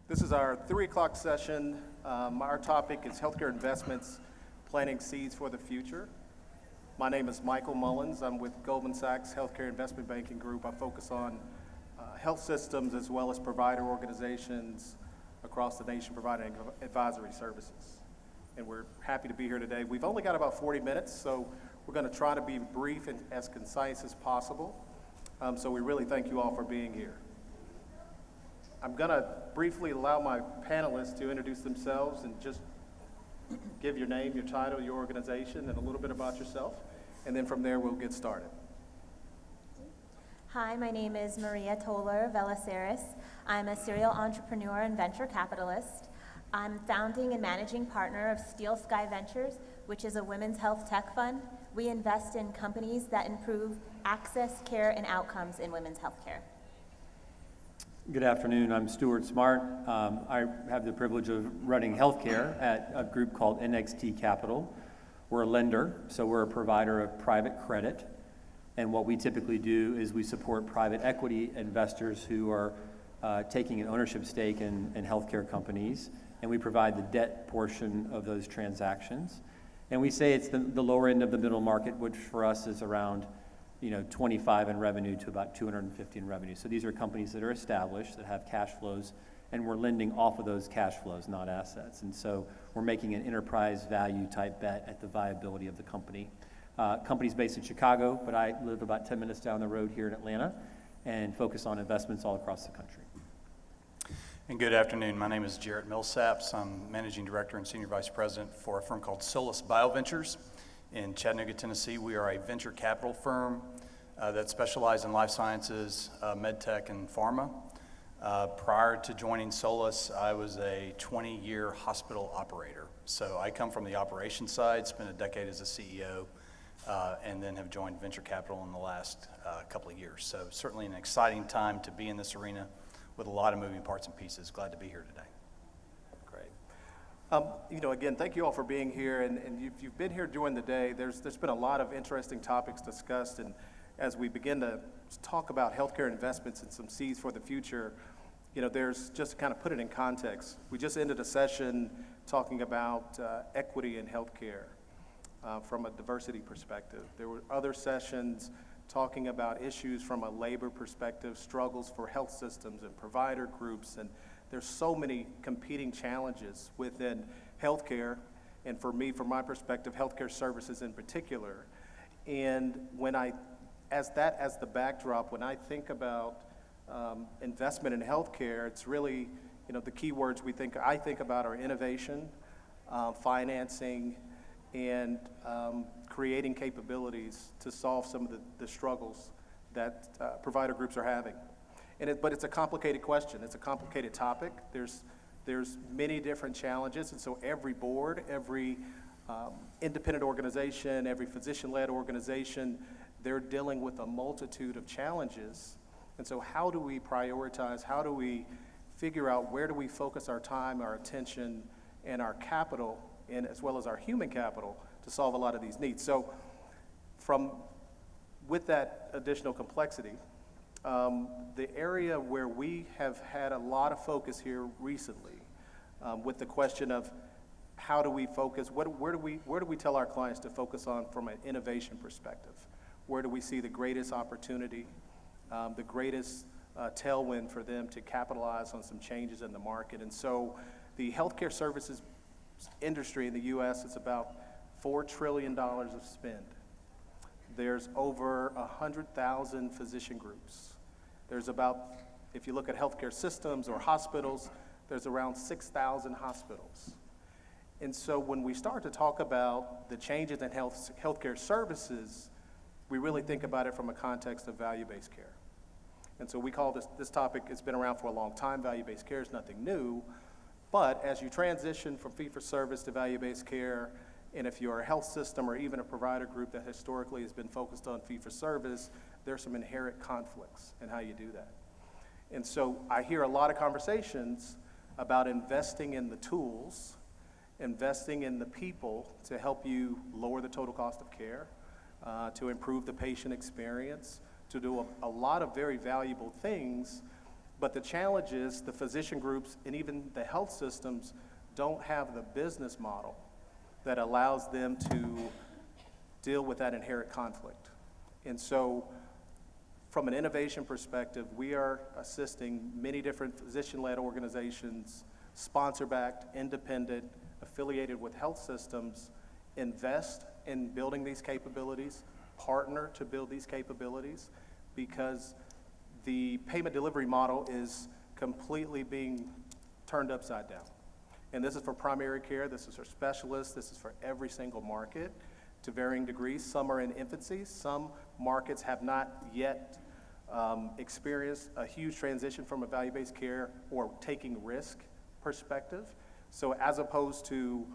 This is our 3 o'clock session. Our topic is healthcare investments, planting seeds for the future. My name is Michael Mullins. I'm with Goldman Sachs Healthcare Investment Banking Group. I focus on health systems as well as provider organizations across the nation providing advisory services. And we're happy to be here today. We've only got about 40 minutes, so we're going to try to be brief and as concise as possible. So we really thank you all for being here. I'm going to briefly allow my panelists to introduce themselves and just give your name, your title, your organization, and a little bit about yourself. And then from there, we'll get started. Hi, my name is Maria Toller Velaceres. I'm a serial entrepreneur and venture capitalist. I'm founding and managing partner of Steel Sky Ventures, which is a women's health tech fund. We invest in companies that improve access, care, and outcomes in women's healthcare. Good afternoon. I'm Stuart Smart. I have the privilege of running healthcare at a group called NXT Capital. We're a lender, so we're a provider of private credit. And what we typically do is we support private equity investors who are taking an ownership stake in healthcare companies, and we provide the debt portion of those transactions. And we say it's the lower end of the middle market, which for us is around 25 in revenue to about 250 in revenue. So these are companies that are established, that have cash flows, and we're lending off of those cash flows, not assets. And so we're making an enterprise value type bet at the viability of the company. Company's based in Chicago, but I live about 10 minutes down the road here in Atlanta and focus on investments all across the country. And good afternoon. My name is Jarrett Millsaps. I'm Managing Director and Senior Vice President for a firm called Solus BioVentures in Chattanooga, Tennessee. We are a venture capital firm that specializes in life sciences, med tech, and pharma. Prior to joining Solus, I was a 20-year hospital operator. So I come from the operations side, spent a decade as a CEO, and then have joined venture capital in the last couple of years. So certainly an exciting time to be in this arena with a lot of moving parts and pieces. Glad to be here today. Great. Again, thank you all for being here. And if you've been here during the day, there's been a lot of interesting topics discussed. And as we begin to talk about healthcare investments and some seeds for the future, there's just to kind of put it in context. We just ended a session talking about equity in healthcare from a diversity perspective. There were other sessions talking about issues from a labor perspective, struggles for health systems and provider groups, and there's so many competing challenges within healthcare, and for me, from my perspective, healthcare services in particular. And as the backdrop, when I think about investment in healthcare, it's really, the key words I think about are innovation, financing, and creating capabilities to solve some of the struggles that provider groups are having. But it's a complicated question. It's a complicated topic. There's many different challenges, and so every board, every independent organization, every physician-led organization, they're dealing with a multitude of challenges. And so how do we prioritize? How do we figure out where do we focus our time, our attention, and our capital, and as well as our human capital to solve a lot of these needs? So with that additional complexity, the area where we have had a lot of focus here recently with the question of how do we focus, where do we tell our clients to focus on from an innovation perspective? Where do we see the greatest opportunity, the greatest tailwind for them to capitalize on some changes in the market? And so the healthcare services industry in the U.S. is about $4 trillion of spend. There's over 100,000 physician groups. There's about, if you look at healthcare systems or hospitals, there's around 6,000 hospitals. And so when we start to talk about the changes in healthcare services, we really think about it from a context of value-based care. And so we call this topic, it's been around for a long time. Value-based care is nothing new. But as you transition from fee-for-service to value-based care, and if you're a health system or even a provider group that historically has been focused on fee-for-service, there's some inherent conflicts in how you do that. And so I hear a lot of conversations about investing in the tools, investing in the people to help you lower the total cost of care, to improve the patient experience, to do a lot of very valuable things But the challenge is the physician groups and even the health systems don't have the business model that allows them to deal with that inherent conflict. And so from an innovation perspective, we are assisting many different physician-led organizations, sponsor-backed, independent, affiliated with health systems, invest in building these capabilities, partner to build these capabilities, because the payment delivery model is completely being turned upside down. And this is for primary care, this is for specialists, this is for every single market to varying degrees. Some are in infancy, some markets have not yet experienced a huge transition from a value-based care or taking risk perspective. So as opposed to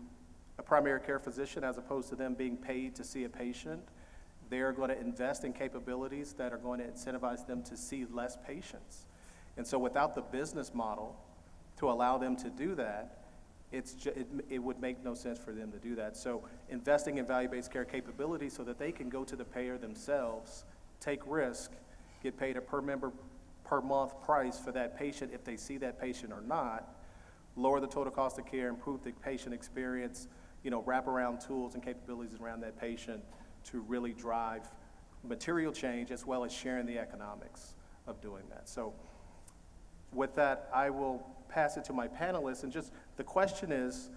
a primary care physician, as opposed to them being paid to see a patient, they're going to invest in capabilities that are going to incentivize them to see less patients. And so without the business model to allow them to do that, it would make no sense for them to do that. So investing in value-based care capabilities so that they can go to the payer themselves, take risk, get paid a per member per month price for that patient if they see that patient or not, lower the total cost of care, improve the patient experience, wraparound tools and capabilities around that patient to really drive material change as well as sharing the economics of doing that. So with that, I will pass it to my panelists, and just the question is,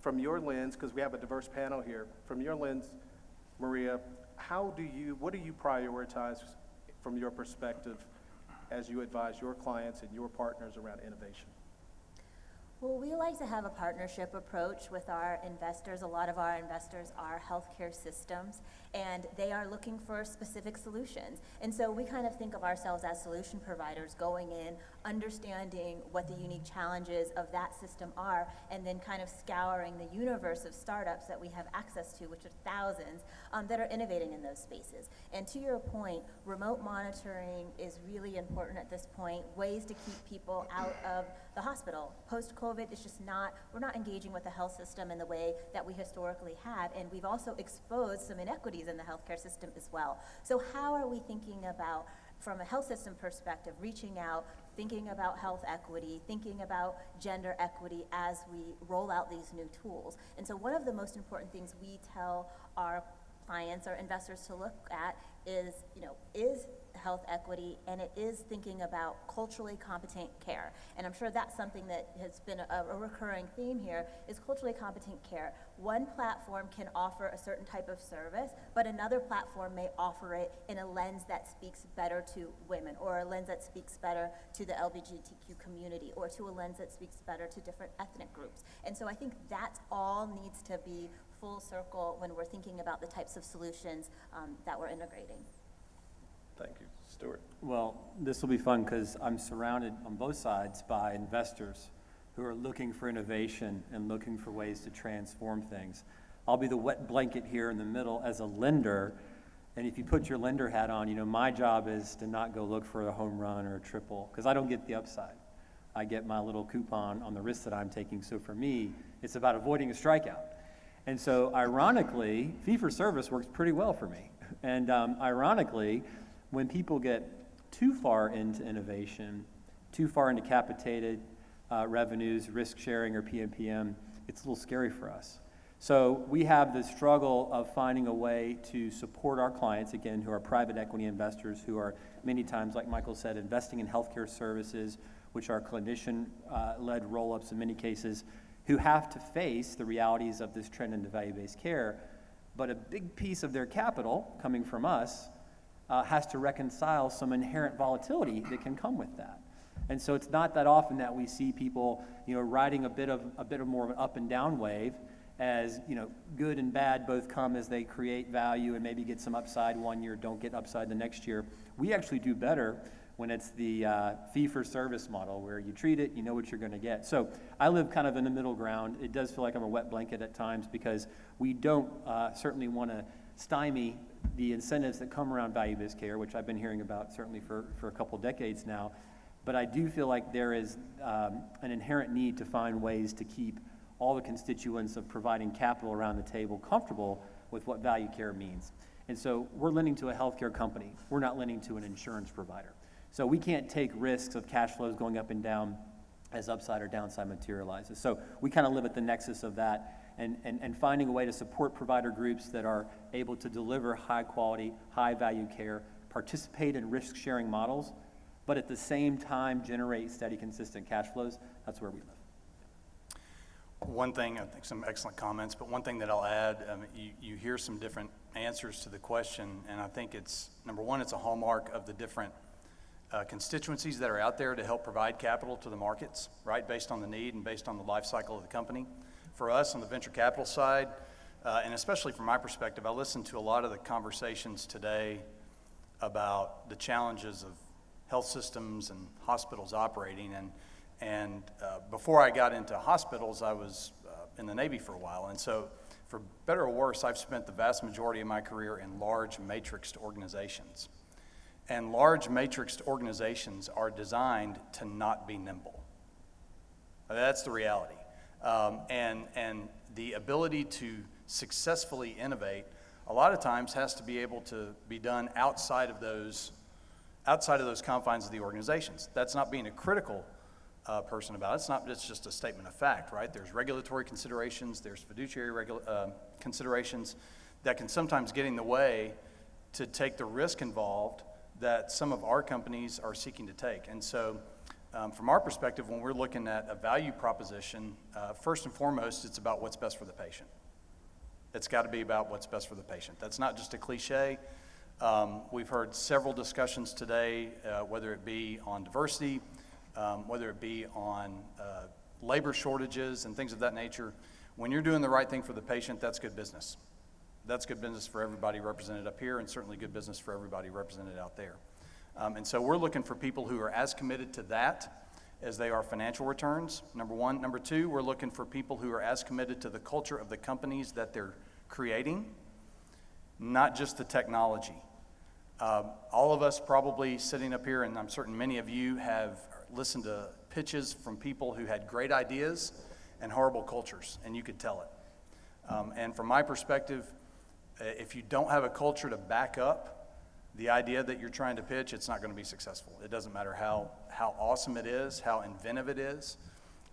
from your lens, because we have a diverse panel here, from your lens, Maria, what do you prioritize from your perspective as you advise your clients and your partners around innovation? Well, we like to have a partnership approach with our investors. A lot of our investors are healthcare systems, and they are looking for specific solutions. And so we kind of think of ourselves as solution providers, going in, understanding what the unique challenges of that system are, and then kind of scouring the universe of startups that we have access to, which are thousands, that are innovating in those spaces. And to your point, remote monitoring is really important at this point, ways to keep people out of the hospital. Post-COVID, it's just we're not engaging with the health system in the way that we historically have, and we've also exposed some inequities in the healthcare system as well. So how are we thinking about, from a health system perspective, reaching out, thinking about health equity, thinking about gender equity as we roll out these new tools? And so one of the most important things we tell our clients or investors to look at is health equity, and it is thinking about culturally competent care. And I'm sure that's something that has been a recurring theme here, is culturally competent care. One platform can offer a certain type of service, but another platform may offer it in a lens that speaks better to women, or a lens that speaks better to the LGBTQ community, or to a lens that speaks better to different ethnic groups. And so I think that all needs to be full circle when we're thinking about the types of solutions that we're integrating. Thank you. Stuart? Well, this will be fun because I'm surrounded on both sides by investors who are looking for innovation and looking for ways to transform things. I'll be the wet blanket here in the middle as a lender, and if you put your lender hat on, my job is to not go look for a home run or a triple, because I don't get the upside. I get my little coupon on the risk that I'm taking. So for me, it's about avoiding a strikeout. And so ironically, fee-for-service works pretty well for me. And ironically, when people get too far into innovation, too far into capitated revenues, risk sharing or PMPM, it's a little scary for us. So we have the struggle of finding a way to support our clients, again, who are private equity investors, who are many times, like Michael said, investing in healthcare services, which are clinician-led roll-ups in many cases, who have to face the realities of this trend into value-based care. But a big piece of their capital, coming from us, has to reconcile some inherent volatility that can come with that. And so it's not that often that we see people, riding a bit of more of an up and down wave, as good and bad both come as they create value and maybe get some upside one year, don't get upside the next year. We actually do better when it's the fee-for-service model, where you treat it, you know what you're going to get. So I live kind of in the middle ground. It does feel like I'm a wet blanket at times, because we don't certainly want to stymie the incentives that come around value-based care, which I've been hearing about certainly for a couple decades now. But I do feel like there is an inherent need to find ways to keep all the constituents of providing capital around the table comfortable with what value care means. And so we're lending to a healthcare company. We're not lending to an insurance provider. So we can't take risks of cash flows going up and down as upside or downside materializes. So we kind of live at the nexus of that and finding a way to support provider groups that are able to deliver high quality, high value care, participate in risk sharing models, but at the same time generate steady, consistent cash flows. That's where we live. One thing, I think some excellent comments, but one thing that I'll add, you hear some different answers to the question, and I think it's, number one, it's a hallmark of the different constituencies that are out there to help provide capital to the markets, right, based on the need and based on the life cycle of the company. For us on the venture capital side, and especially from my perspective, I listened to a lot of the conversations today about the challenges of health systems and hospitals operating. And before I got into hospitals, I was in the Navy for a while. And so for better or worse, I've spent the vast majority of my career in large matrixed organizations. And large matrixed organizations are designed to not be nimble. That's the reality. And the ability to successfully innovate a lot of times has to be able to be done outside of those confines of the organizations. That's not being a critical person about it. It's just a statement of fact, right? There's regulatory considerations, there's fiduciary considerations that can sometimes get in the way to take the risk involved that some of our companies are seeking to take. And so from our perspective, when we're looking at a value proposition, first and foremost, it's about what's best for the patient. It's got to be about what's best for the patient. That's not just a cliche. We've heard several discussions today, whether it be on diversity, whether it be on labor shortages and things of that nature. When you're doing the right thing for the patient, that's good business. That's good business for everybody represented up here, and certainly good business for everybody represented out there. And so we're looking for people who are as committed to that as they are financial returns, number one. Number two, we're looking for people who are as committed to the culture of the companies that they're creating, not just the technology. All of us probably sitting up here, and I'm certain many of you have listened to pitches from people who had great ideas and horrible cultures, and you could tell it. And from my perspective, if you don't have a culture to back up the idea that you're trying to pitch, it's not going to be successful. It doesn't matter how awesome it is, how inventive it is.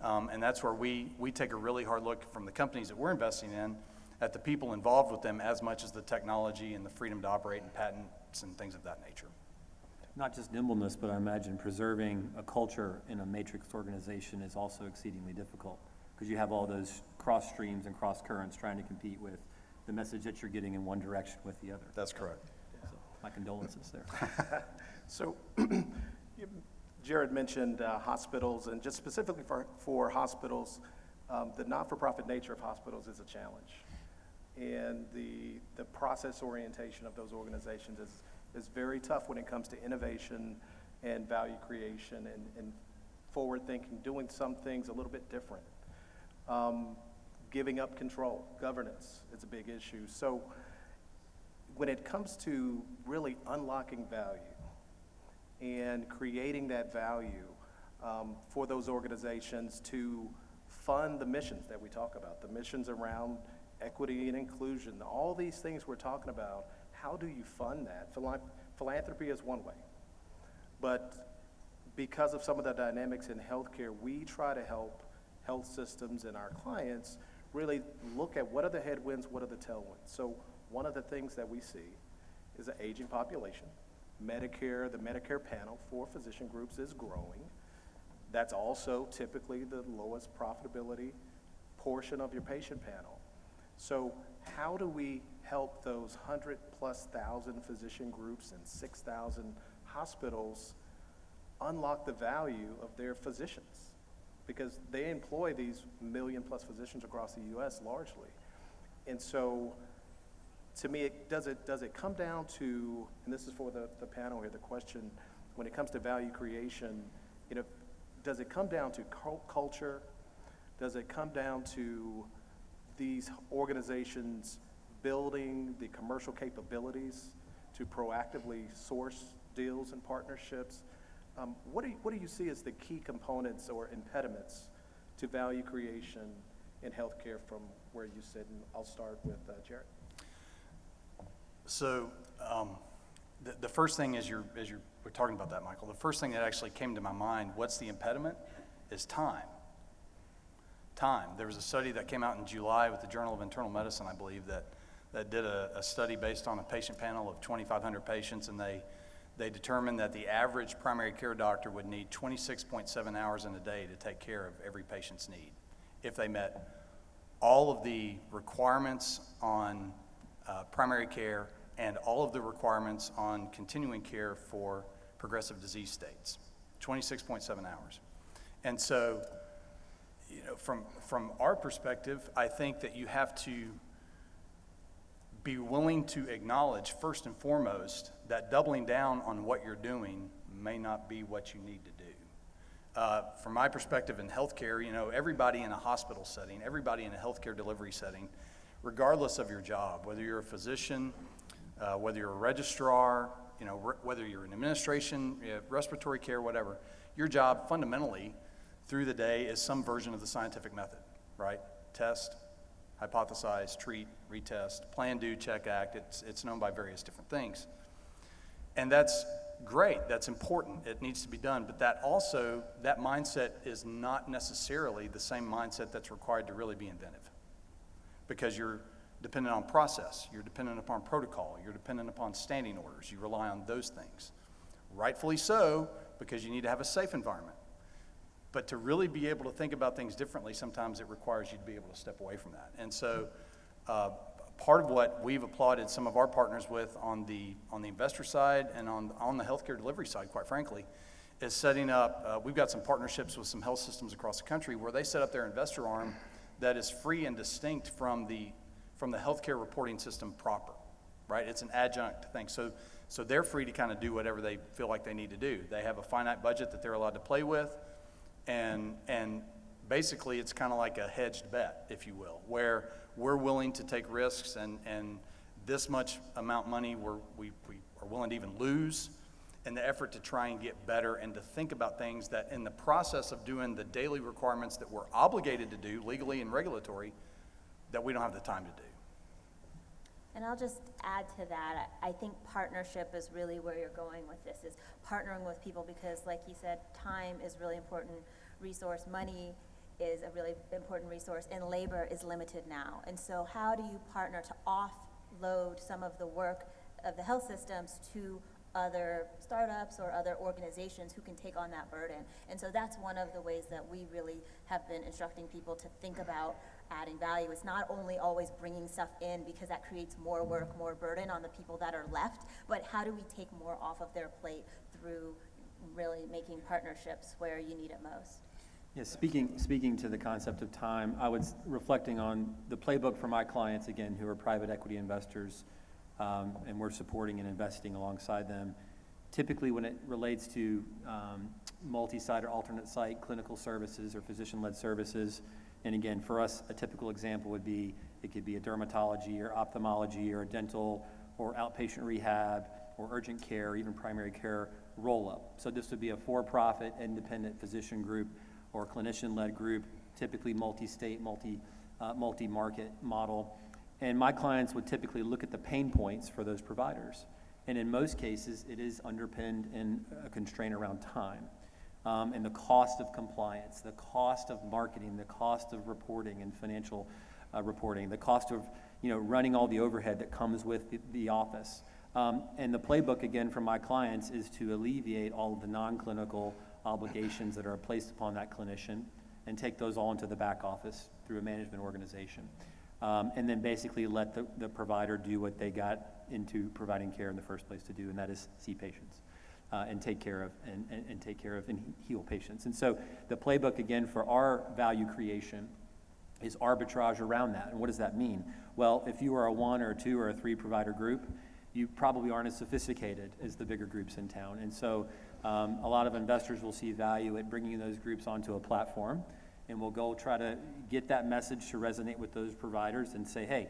And that's where we take a really hard look from the companies that we're investing in at the people involved with them as much as the technology and the freedom to operate and patents and things of that nature. Not just nimbleness, but I imagine preserving a culture in a matrix organization is also exceedingly difficult because you have all those cross streams and cross currents trying to compete with the message that you're getting in one direction with the other. That's correct. So my condolences there. So Jared mentioned hospitals, and just specifically for hospitals, the not-for-profit nature of hospitals is a challenge. And the process orientation of those organizations is very tough when it comes to innovation and value creation and forward thinking, doing some things a little bit different. Giving up control, governance is a big issue. So when it comes to really unlocking value and creating that value for those organizations to fund the missions that we talk about, the missions around equity and inclusion, all these things we're talking about, how do you fund that? Philanthropy is one way. But because of some of the dynamics in healthcare, we try to help health systems and our clients really look at what are the headwinds, what are the tailwinds. So one of the things that we see is an aging population. Medicare, the Medicare panel for physician groups is growing. That's also typically the lowest profitability portion of your patient panel. So how do we help those 100,000+ physician groups and 6,000 hospitals unlock the value of their physicians? Because they employ these 1 million+ physicians across the U.S. largely. And so to me, does it come down to, and this is for the panel here, the question, when it comes to value creation, does it come down to culture? Does it come down to these organizations building the commercial capabilities to proactively source deals and partnerships? What do you see as the key components or impediments to value creation in healthcare from where you sit? And I'll start with Jared. So the first thing as you're we're talking about that, Michael, the first thing that actually came to my mind, what's the impediment, is time. Time. There was a study that came out in July with the Journal of Internal Medicine, I believe, that did a study based on a patient panel of 2,500 patients, and they determined that the average primary care doctor would need 26.7 hours in a day to take care of every patient's need if they met all of the requirements on primary care and all of the requirements on continuing care for progressive disease states, 26.7 hours. And so, you know, from our perspective, I think that you have to be willing to acknowledge, first and foremost, that doubling down on what you're doing may not be what you need to do. From my perspective in healthcare, you know, everybody in a hospital setting, everybody in a healthcare delivery setting, regardless of your job, whether you're a physician, whether you're a registrar, you know, whether you're in administration, respiratory care, whatever, your job fundamentally through the day is some version of the scientific method, right? Test, hypothesize, treat, retest, plan, do, check, act. It's known by various different things. And that's great, that's important, it needs to be done, but that mindset is not necessarily the same mindset that's required to really be inventive. Because you're dependent on process, you're dependent upon protocol, you're dependent upon standing orders, you rely on those things. Rightfully so, because you need to have a safe environment. But to really be able to think about things differently, sometimes it requires you to be able to step away from that. And so part of what we've applauded some of our partners with on the investor side and on the healthcare delivery side, quite frankly, is setting up, we've got some partnerships with some health systems across the country where they set up their investor arm that is free and distinct from the healthcare reporting system proper, right? It's an adjunct thing. So they're free to kind of do whatever they feel like they need to do. They have a finite budget that they're allowed to play with, and basically it's kind of like a hedged bet, if you will, where we're willing to take risks and this much amount of money we are willing to even lose in the effort to try and get better and to think about things that in the process of doing the daily requirements that we're obligated to do legally and regulatory, that we don't have the time to do. And I'll just add to that, I think partnership is really where you're going with this, is partnering with people because, like you said, time is really important resource, money is a really important resource, and labor is limited now. And so how do you partner to offload some of the work of the health systems to other startups or other organizations who can take on that burden? And so that's one of the ways that we really have been instructing people to think about adding value. It's not only always bringing stuff in because that creates more work, more burden on the people that are left, but how do we take more off of their plate through really making partnerships where you need it most? Yeah, speaking to the concept of time, I was reflecting on the playbook for my clients, again, who are private equity investors, and we're supporting and investing alongside them. Typically, when it relates to multi-site or alternate site clinical services or physician-led services, and again, for us, a typical example would be, it could be a dermatology or ophthalmology or a dental or outpatient rehab or urgent care, or even primary care roll-up. So this would be a for-profit independent physician group or clinician-led group, typically multi-state, multi-market model. And my clients would typically look at the pain points for those providers. And in most cases, it is underpinned in a constraint around time. And the cost of compliance, the cost of marketing, the cost of reporting and financial reporting, the cost of running all the overhead that comes with the office. And the playbook, again, for my clients is to alleviate all of the non-clinical obligations that are placed upon that clinician and take those all into the back office through a management organization. And then basically let the provider do what they got into providing care in the first place to do, and that is see patients and take care of and heal patients. And so the playbook, again, for our value creation is arbitrage around that. And what does that mean? Well, if you are a 1 or a 2 or a 3 provider group, you probably aren't as sophisticated as the bigger groups in town. And so a lot of investors will see value at bringing those groups onto a platform, and we'll go try to get that message to resonate with those providers and say, hey,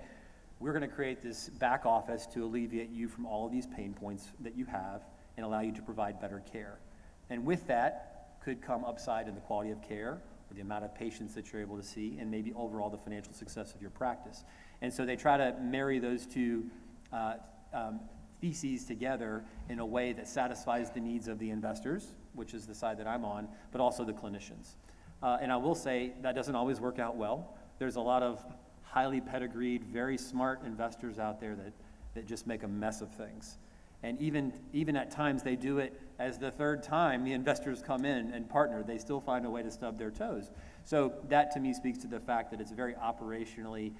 we're going to create this back office to alleviate you from all of these pain points that you have and allow you to provide better care. And with that could come upside in the quality of care or the amount of patients that you're able to see and maybe overall the financial success of your practice. And so they try to marry those two theses together in a way that satisfies the needs of the investors, which is the side that I'm on, but also the clinicians. And I will say that doesn't always work out well. There's a lot of highly pedigreed, very smart investors out there that just make a mess of things. And even at times they do it as the third time the investors come in and partner, they still find a way to stub their toes. So that to me speaks to the fact that it's very operationally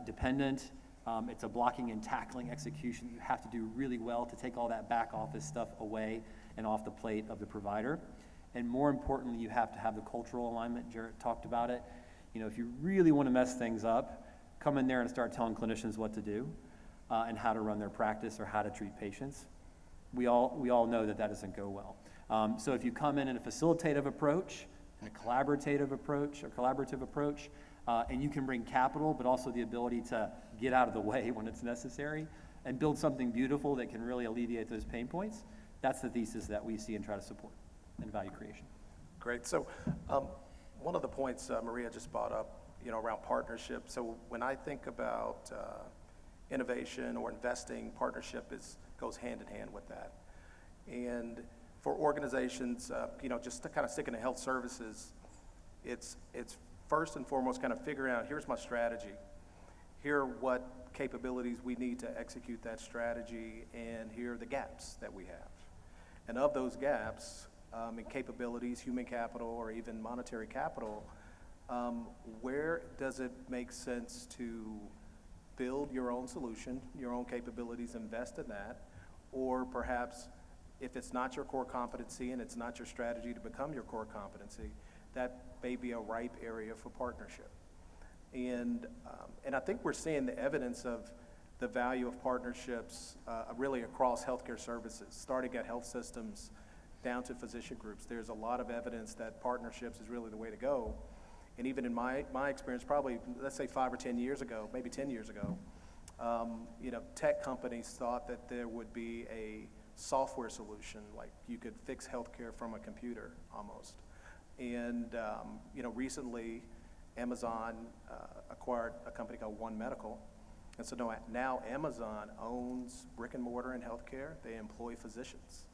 dependent. It's a blocking and tackling execution you have to do really well to take all that back office stuff away and off the plate of the provider. And more importantly, you have to have the cultural alignment. Jarrett talked about it. You know, if you really want to mess things up, come in there and start telling clinicians what to do and how to run their practice or how to treat patients. We all know that doesn't go well. So if you come in a facilitative approach, and a collaborative approach, and you can bring capital, but also the ability to get out of the way when it's necessary and build something beautiful that can really alleviate those pain points, that's the thesis that we see and try to support in value creation. Great. So one of the points Maria just brought up, around partnership. So when I think about innovation or investing, partnership goes hand in hand with that. And for organizations, just to kind of stick in the health services, it's first and foremost kind of figuring out, here's my strategy. Here are what capabilities we need to execute that strategy, and here are the gaps that we have. And of those gaps in capabilities, human capital, or even monetary capital, where does it make sense to build your own solution, your own capabilities, invest in that, or perhaps if it's not your core competency and it's not your strategy to become your core competency, that may be a ripe area for partnership. And I think we're seeing the evidence of the value of partnerships really across healthcare services, starting at health systems down to physician groups. There's a lot of evidence that partnerships is really the way to go. And even in my experience, probably, let's say 5 or 10 years ago, maybe 10 years ago, tech companies thought that there would be a software solution, like you could fix healthcare from a computer almost. And, recently Amazon acquired a company called One Medical. And so now Amazon owns brick and mortar in healthcare. They employ physicians.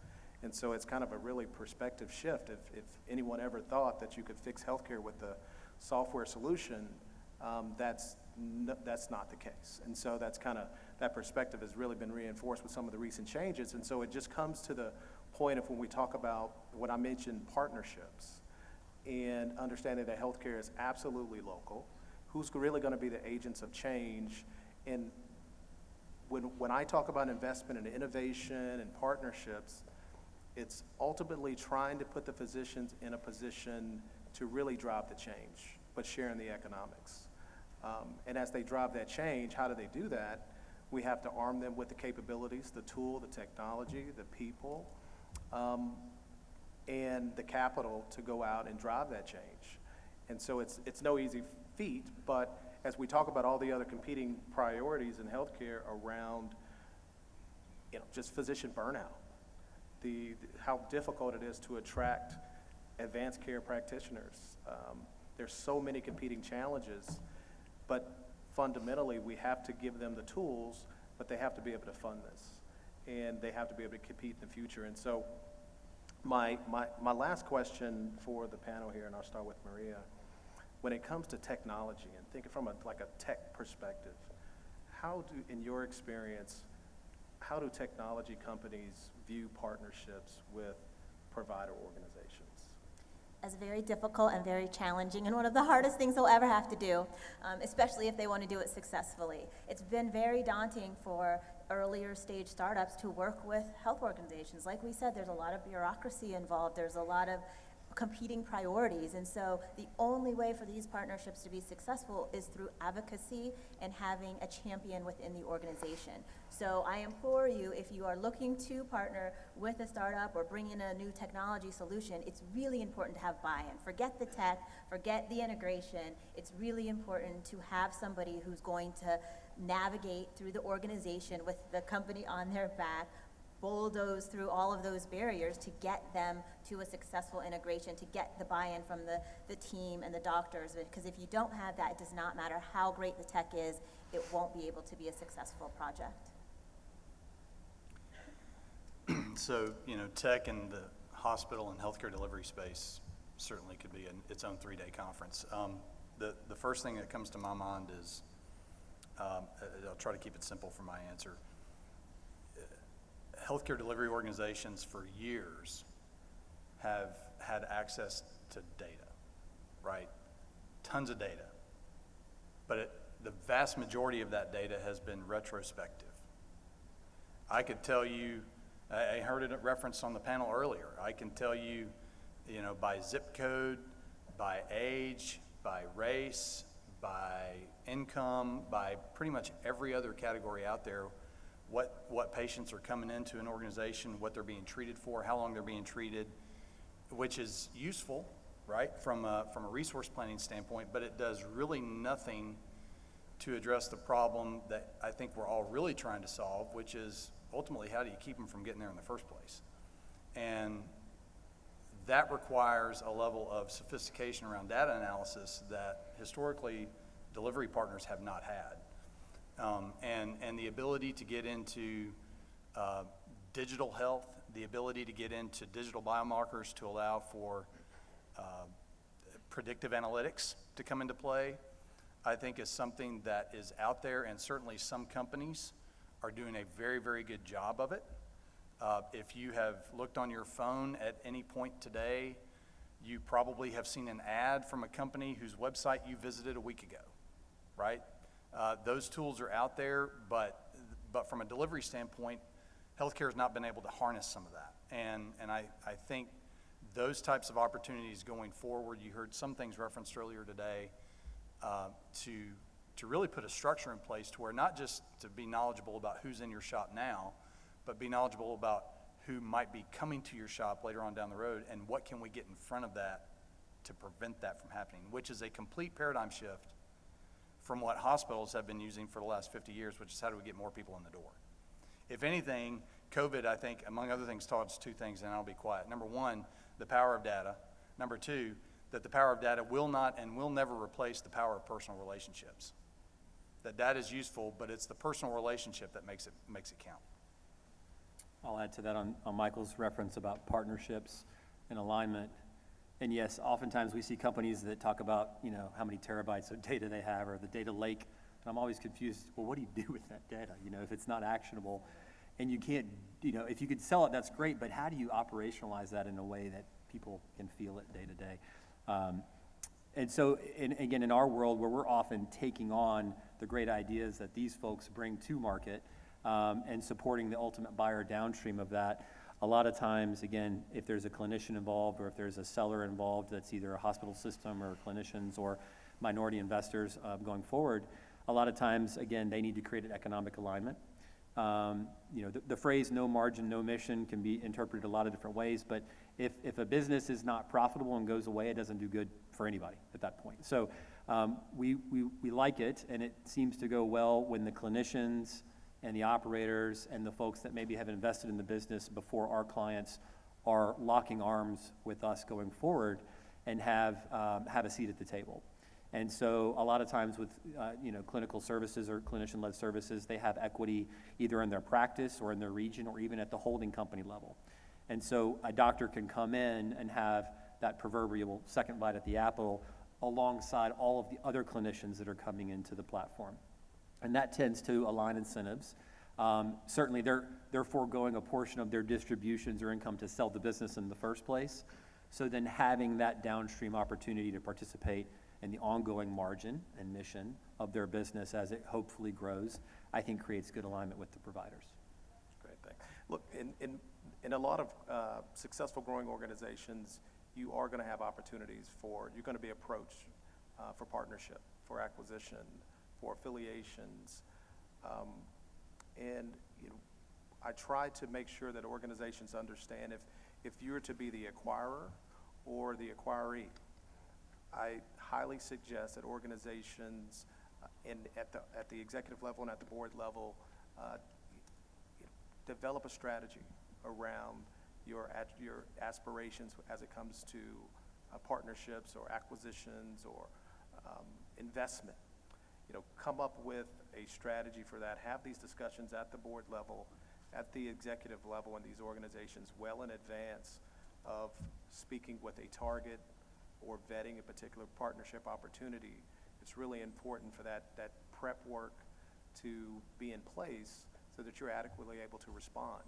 And so it's kind of a really perspective shift. If anyone ever thought that you could fix healthcare with a software solution, that's not the case. And so that perspective has really been reinforced with some of the recent changes. And so it just comes to the point of when we talk about what I mentioned, partnerships, and understanding that healthcare is absolutely local, who's really going to be the agents of change. And when I talk about investment and innovation and partnerships, it's ultimately trying to put the physicians in a position to really drive the change, but sharing the economics. And as they drive that change, how do they do that? We have to arm them with the capabilities, the tool, the technology, the people, and the capital to go out and drive that change. And so it's no easy feat, but as we talk about all the other competing priorities in healthcare around, just physician burnout, how difficult it is to attract advanced care practitioners. There's so many competing challenges, but fundamentally we have to give them the tools, but they have to be able to fund this, and they have to be able to compete in the future. And so my last question for the panel here, and I'll start with Maria, when it comes to technology and thinking from a tech perspective, in your experience, how do technology companies view partnerships with provider organizations? As very difficult and very challenging, and one of the hardest things they'll ever have to do, especially if they want to do it successfully. It's been very daunting for earlier stage startups to work with health organizations. Like we said, there's a lot of bureaucracy involved, there's a lot of competing priorities, and so the only way for these partnerships to be successful is through advocacy and having a champion within the organization. So I implore you, if you are looking to partner with a startup or bring in a new technology solution, it's really important to have buy-in. Forget the tech, forget the integration. It's really important to have somebody who's going to navigate through the organization with the company on their back, bulldoze through all of those barriers to get them to a successful integration, to get the buy-in from the team and the doctors. Because if you don't have that, it does not matter how great the tech is, it won't be able to be a successful project. So, tech in the hospital and healthcare delivery space certainly could be its own 3-day conference. The first thing that comes to my mind is, I'll try to keep it simple for my answer. Healthcare delivery organizations for years have had access to data, right? Tons of data. But the vast majority of that data has been retrospective. I could tell you, I heard it referenced on the panel earlier. I can tell you, by zip code, by age, by race, by income, by pretty much every other category out there, what patients are coming into an organization, what they're being treated for, how long they're being treated, which is useful, right, from a resource planning standpoint, but it does really nothing to address the problem that I think we're all really trying to solve, which is ultimately how do you keep them from getting there in the first place? And that requires a level of sophistication around data analysis that historically delivery partners have not had. And the ability to get into digital health, the ability to get into digital biomarkers to allow for predictive analytics to come into play, I think is something that is out there, and certainly some companies are doing a very, very good job of it. If you have looked on your phone at any point today, you probably have seen an ad from a company whose website you visited a week ago, right? Those tools are out there, but from a delivery standpoint, healthcare has not been able to harness some of that. And I think those types of opportunities going forward, you heard some things referenced earlier today, to really put a structure in place to where not just to be knowledgeable about who's in your shop now, but be knowledgeable about who might be coming to your shop later on down the road, and what can we get in front of that to prevent that from happening, which is a complete paradigm shift from what hospitals have been using for the last 50 years, which is how do we get more people in the door. If anything, COVID, I think, among other things, taught us two things, and I'll be quiet. Number one, the power of data. Number two, that the power of data will not and will never replace the power of personal relationships. That data is useful, but it's the personal relationship that makes it count. I'll add to that on Michael's reference about partnerships and alignment. And yes, oftentimes we see companies that talk about, how many terabytes of data they have or the data lake. And I'm always confused, well, what do you do with that data? If it's not actionable and you can't, if you could sell it, that's great, but how do you operationalize that in a way that people can feel it day to day? And so, again, in our world where we're often taking on the great ideas that these folks bring to market, and supporting the ultimate buyer downstream of that, a lot of times, again, if there's a clinician involved or if there's a seller involved that's either a hospital system or clinicians or minority investors going forward, a lot of times, again, they need to create an economic alignment. The phrase no margin, no mission can be interpreted a lot of different ways, but if a business is not profitable and goes away, it doesn't do good for anybody at that point. So we like it, and it seems to go well when the clinicians and the operators and the folks that maybe have invested in the business before our clients are locking arms with us going forward and have a seat at the table. And so a lot of times with clinical services or clinician-led services, they have equity either in their practice or in their region or even at the holding company level. And so a doctor can come in and have that proverbial second bite at the apple alongside all of the other clinicians that are coming into the platform. And that tends to align incentives. Certainly they're foregoing a portion of their distributions or income to sell the business in the first place. So then having that downstream opportunity to participate in the ongoing margin and mission of their business as it hopefully grows, I think creates good alignment with the providers. Great, thanks. Look, in a lot of successful growing organizations, you are going to have opportunities you're going to be approached for partnership, for acquisition, for affiliations. And I try to make sure that organizations understand if you're to be the acquirer or the acquiree, I highly suggest that organizations at the executive level and at the board level develop a strategy around your aspirations as it comes to partnerships or acquisitions or investment. Come up with a strategy for that. Have these discussions at the board level at the executive level in these organizations well in advance of speaking with a target or vetting a particular partnership opportunity. It's really important for that prep work to be in place so that you're adequately able to respond.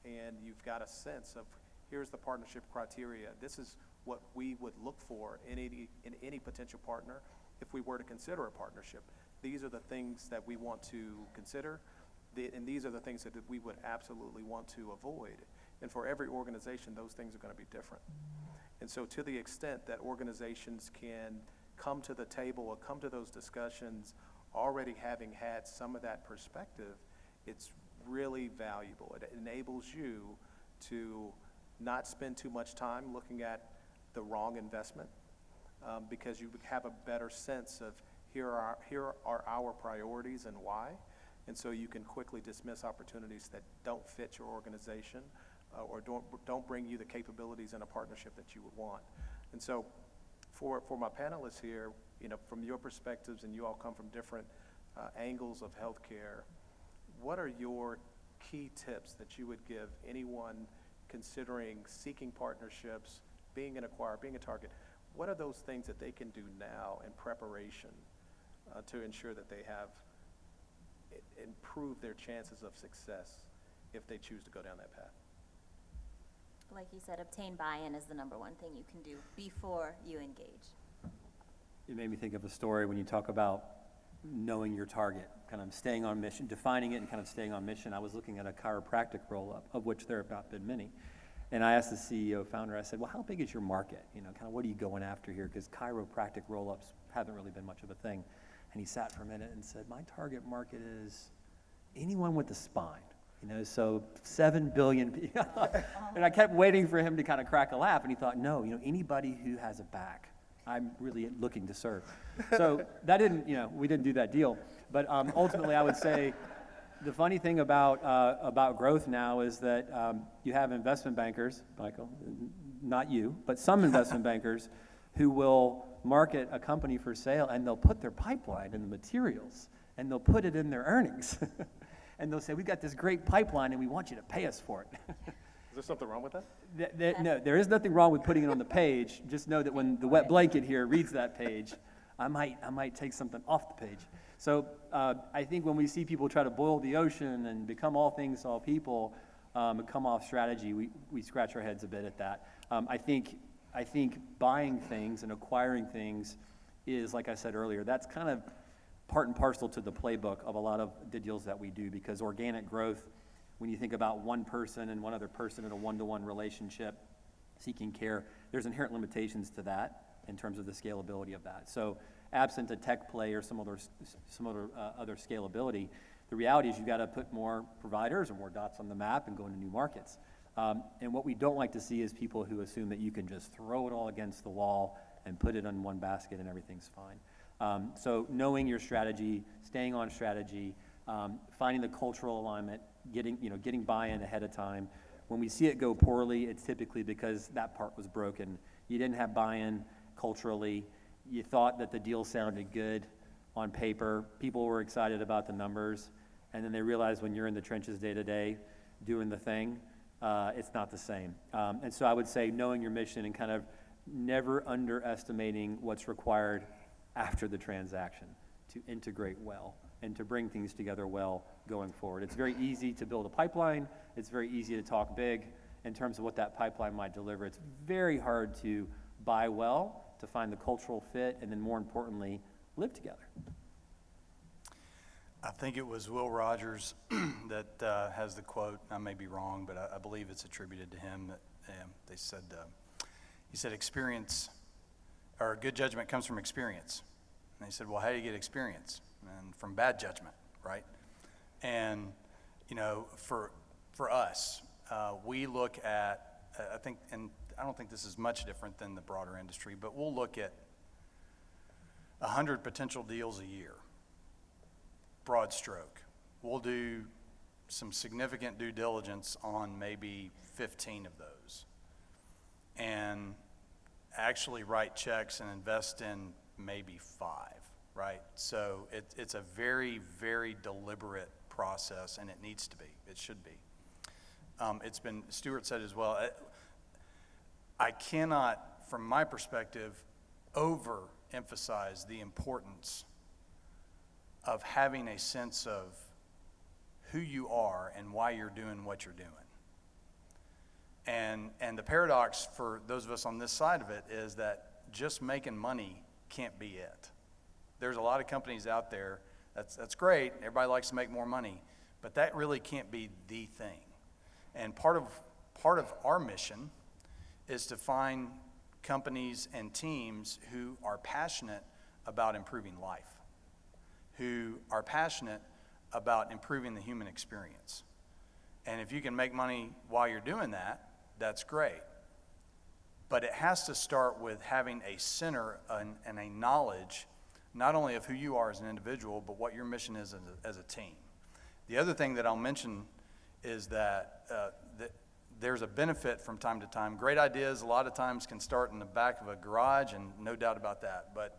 And you've got a sense of, here's the partnership criteria. This is what we would look for in any potential partner if we were to consider a partnership. These are the things that we want to consider, and these are the things that we would absolutely want to avoid. And for every organization, those things are going to be different. And so to the extent that organizations can come to the table or come to those discussions already having had some of that perspective, it's really valuable. It enables you to not spend too much time looking at the wrong investment, because you have a better sense of here are our priorities and why. And so you can quickly dismiss opportunities that don't fit your organization or don't bring you the capabilities in a partnership that you would want. And so for my panelists here, from your perspectives, and you all come from different angles of healthcare, what are your key tips that you would give anyone considering seeking partnerships, being an acquirer, being a target? What are those things that they can do now in preparation to ensure that they have improved their chances of success if they choose to go down that path? Like you said, obtain buy-in is the number one thing you can do before you engage. It made me think of a story when you talk about knowing your target, kind of staying on mission, defining it and kind of staying on mission. I was looking at a chiropractic roll-up, of which there have not been many. And I asked the CEO, founder, I said, well, how big is your market? Kind of what are you going after here? Because chiropractic roll-ups haven't really been much of a thing. And he sat for a minute and said, my target market is anyone with a spine. So 7 billion people. And I kept waiting for him to kind of crack a laugh. And he thought, no, anybody who has a back, I'm really looking to serve. So that didn't, we didn't do that deal. But ultimately, I would say the funny thing about growth now is that you have investment bankers, Michael, not you, but some investment bankers who will market a company for sale, and they'll put their pipeline in the materials, and they'll put it in their earnings. And they'll say, we've got this great pipeline, and we want you to pay us for it. Is there something wrong with that? No, there is nothing wrong with putting it on the page. Just know that when the wet blanket here reads that page, I might take something off the page. So I think when we see people try to boil the ocean and become all things to all people, and come off strategy, we scratch our heads a bit at that. I think buying things and acquiring things is, like I said earlier, that's kind of part and parcel to the playbook of a lot of the deals that we do, because organic growth, when you think about one person and one other person in a one-to-one relationship seeking care, there's inherent limitations to that in terms of the scalability of that. So absent a tech play or some other scalability, the reality is you've got to put more providers or more dots on the map and go into new markets. And what we don't like to see is people who assume that you can just throw it all against the wall and put it in one basket and everything's fine. So knowing your strategy, staying on strategy, finding the cultural alignment, getting buy-in ahead of time. When we see it go poorly, it's typically because that part was broken. You didn't have buy-in culturally. You thought that the deal sounded good on paper. People were excited about the numbers. And then they realized when you're in the trenches day to day doing the thing, it's not the same. And so I would say knowing your mission and kind of never underestimating what's required after the transaction to integrate well and to bring things together well going forward. It's very easy to build a pipeline. It's very easy to talk big in terms of what that pipeline might deliver. It's very hard to buy well, to find the cultural fit, and then more importantly, live together. I think it was Will Rogers that has the quote. I may be wrong, but I believe it's attributed to him. That he said, experience, or good judgment comes from experience. And he said, well, how do you get experience? And from bad judgment, right? And, for us, we look at, I think, and I don't think this is much different than the broader industry, but we'll look at 100 potential deals a year, broad stroke. We'll do some significant due diligence on maybe 15 of those and actually write checks and invest in maybe 5, right? So it's a very, very deliberate process, and it needs to be. It should be. Stuart said as well, I cannot, from my perspective, overemphasize the importance of having a sense of who you are and why you're doing what you're doing. And the paradox for those of us on this side of it is that just making money can't be it. There's a lot of companies out there, that's great, everybody likes to make more money, but that really can't be the thing. And part of our mission is to find companies and teams who are passionate about improving life, who are passionate about improving the human experience. And if you can make money while you're doing that, that's great. But it has to start with having a center and a knowledge, not only of who you are as an individual, but what your mission is as a team. The other thing that I'll mention is that there's a benefit from time to time. Great ideas a lot of times can start in the back of a garage, and no doubt about that. But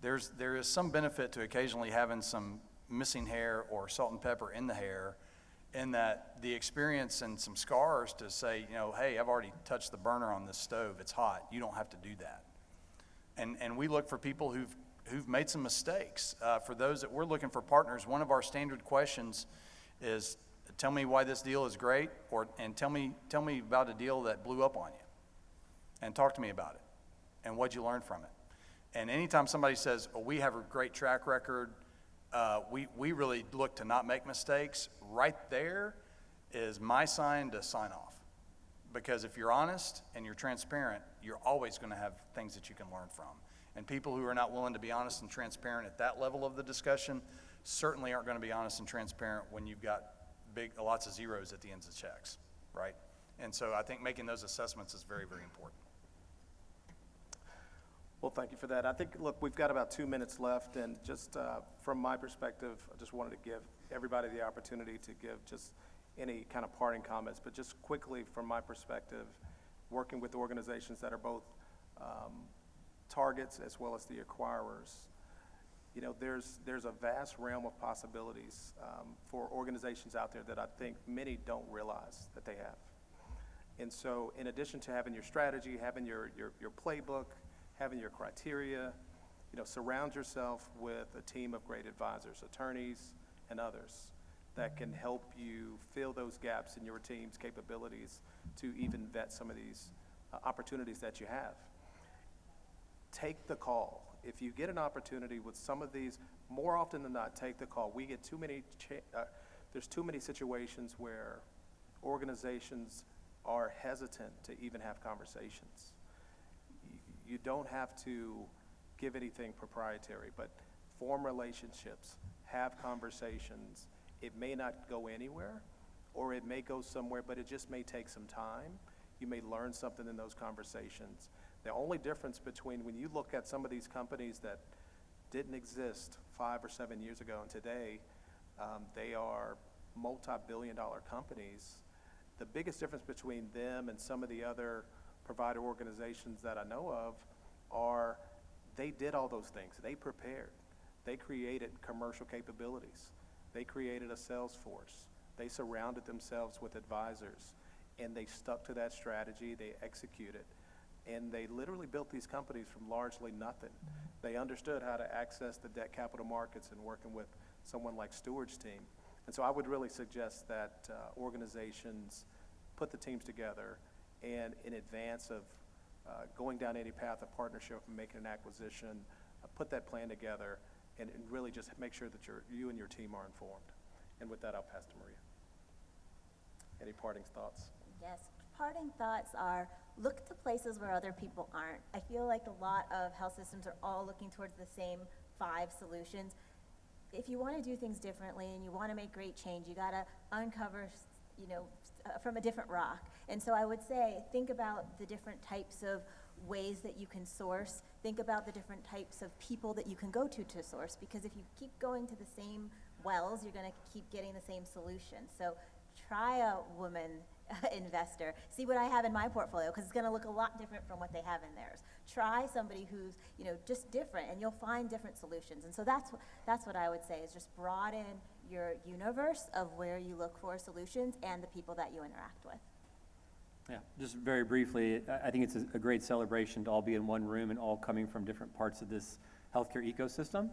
there is some benefit to occasionally having some missing hair or salt and pepper in the hair, in that the experience and some scars to say, hey, I've already touched the burner on this stove. It's hot. You don't have to do that. And we look for people who've made some mistakes. For those that we're looking for partners, one of our standard questions is, tell me why this deal is great, and tell me about a deal that blew up on you, and talk to me about it, and what'd you learn from it. And anytime somebody says, oh, we have a great track record, we really look to not make mistakes, right there is my sign to sign off. Because if you're honest and you're transparent, you're always going to have things that you can learn from. And people who are not willing to be honest and transparent at that level of the discussion certainly aren't going to be honest and transparent when you've got lots of zeros at the ends of checks, right? And so I think making those assessments is very, very important. Well, thank you for that. I think, look, we've got about 2 minutes left, and just from my perspective, I just wanted to give everybody the opportunity to give just any kind of parting comments. But just quickly, from my perspective, working with organizations that are both targets as well as the acquirers, there's a vast realm of possibilities for organizations out there that I think many don't realize that they have. And so in addition to having your strategy, having your playbook, having your criteria, surround yourself with a team of great advisors, attorneys, and others that can help you fill those gaps in your team's capabilities to even vet some of these opportunities that you have. Take the call. If you get an opportunity with some of these, more often than not, take the call. We get there's too many situations where organizations are hesitant to even have conversations. You don't have to give anything proprietary, but form relationships, have conversations. It may not go anywhere, or it may go somewhere, but it just may take some time. You may learn something in those conversations. The only difference between when you look at some of these companies that didn't exist 5 or 7 years ago and today, they are multi-billion-dollar companies. The biggest difference between them and some of the other provider organizations that I know of are they did all those things. They prepared. They created commercial capabilities. They created a sales force. They surrounded themselves with advisors, and they stuck to that strategy. They executed, and they literally built these companies from largely nothing. They understood how to access the debt capital markets and working with someone like Stuart's team. And so I would really suggest that organizations put the teams together, and in advance of going down any path of partnership and making an acquisition, put that plan together and really just make sure that you and your team are informed. And with that, I'll pass to Maria. Any parting thoughts? Yes, parting thoughts are look to places where other people aren't. I feel like a lot of health systems are all looking towards the same 5 solutions. If you want to do things differently and you want to make great change, you got to uncover, from a different rock. And so I would say, think about the different types of ways that you can source. Think about the different types of people that you can go to source, because if you keep going to the same wells, you're going to keep getting the same solution. So try a woman investor. See what I have in my portfolio, because it's going to look a lot different from what they have in theirs. Try somebody who's, just different, and you'll find different solutions. And so that's what I would say, is just broaden your universe of where you look for solutions and the people that you interact with. Yeah, just very briefly, I think it's a great celebration to all be in one room and all coming from different parts of this healthcare ecosystem.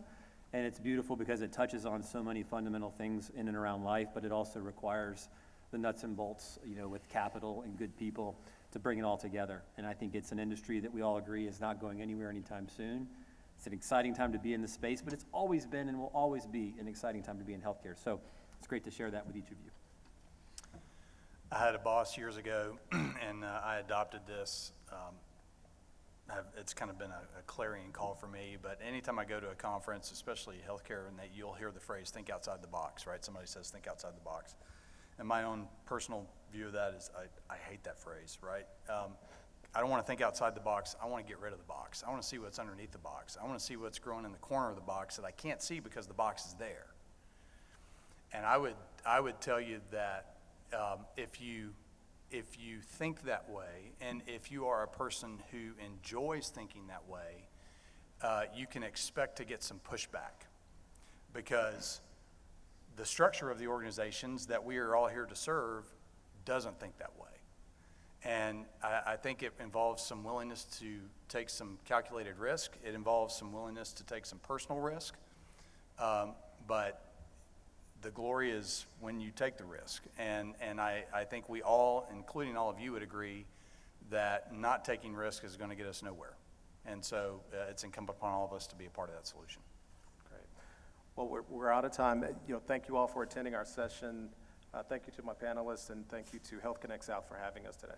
And it's beautiful because it touches on so many fundamental things in and around life, but it also requires the nuts and bolts, with capital and good people to bring it all together. And I think it's an industry that we all agree is not going anywhere anytime soon. It's an exciting time to be in the space, but it's always been and will always be an exciting time to be in healthcare. So it's great to share that with each of you. I had a boss years ago, and I adopted this. It's kind of been a clarion call for me, but anytime I go to a conference, especially healthcare, and that you'll hear the phrase, think outside the box, right? Somebody says, think outside the box. And my own personal view of that is I hate that phrase, right? I don't want to think outside the box. I want to get rid of the box. I want to see what's underneath the box. I want to see what's growing in the corner of the box that I can't see because the box is there. And I would tell you that if you think that way, and if you are a person who enjoys thinking that way, you can expect to get some pushback, because the structure of the organizations that we are all here to serve doesn't think that way. And I think it involves some willingness to take some calculated risk. It involves some willingness to take some personal risk. But the glory is when you take the risk. And I think we all, including all of you, would agree that not taking risk is going to get us nowhere. And so it's incumbent upon all of us to be a part of that solution. Great. Well, we're out of time. Thank you all for attending our session. Thank you to my panelists, and thank you to Health Connect South for having us today.